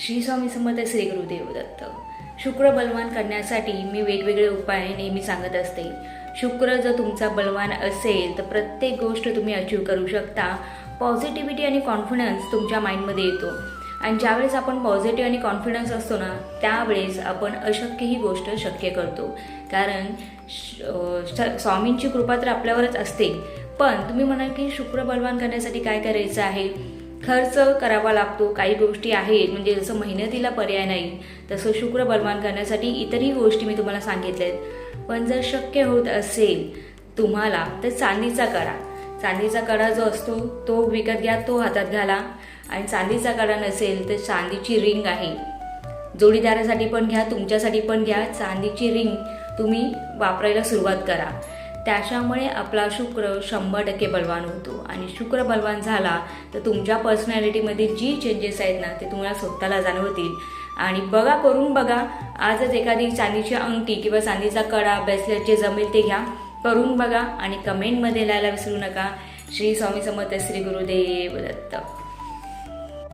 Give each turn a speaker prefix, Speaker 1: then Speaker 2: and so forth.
Speaker 1: श्री स्वामी समर्थ, श्री गुरुदेव दत्त. शुक्र बलवान करण्यासाठी मी वेगवेगळे उपाय नेहमी सांगत असते. शुक्र जर तुमचा बलवान असेल तर प्रत्येक गोष्ट तुम्ही अचीव करू शकता. पॉझिटिव्हिटी आणि कॉन्फिडन्स तुमच्या माइंडमध्ये येतो आणि ज्यावेळेस आपण पॉझिटिव्ह आणि कॉन्फिडन्स असतो ना, त्यावेळेस आपण अशक्य ही गोष्ट शक्य करतो. कारण स्वामींची कृपा तर आपल्यावरच असते. पण तुम्ही म्हणाल की शुक्र बलवान करण्यासाठी काय करायचं आहे? खर्च करावा लागतो. काही गोष्टी आहेत, म्हणजे जसं मेहनतीला पर्याय नाही तसं शुक्र बलवान करण्यासाठी इतरही गोष्टी मी तुम्हाला सांगितल्यात. पण जर शक्य होत असेल तुम्हाला तर चांदीचा कडा, चांदीचा कडा जो असतो तो विकत घ्या, तो हातात घाला. आणि चांदीचा कडा नसेल तर चांदीची रिंग आहे, जोडीदारासाठी पण घ्या, तुमच्यासाठी पण घ्या. चांदीची रिंग तुम्ही वापरायला सुरुवात करा. त्याच्यामुळे आपला शुक्र 100% बलवान होतो. आणि शुक्र बलवान झाला तर तुमच्या पर्सनॅलिटीमध्ये जी चेंजेस आहेत ना ते तुम्हाला स्वतःला जाणवतील. आणि बघा, करून बघा. आजच एखादी चांदीची अंगठी किंवा चांदीचा कडा, ब्रेसलेट जे जमेल ते घ्या, करून बघा आणि कमेंटमध्ये लिहायला विसरू नका. श्री स्वामी समर्थ, श्री गुरुदेव दत्त.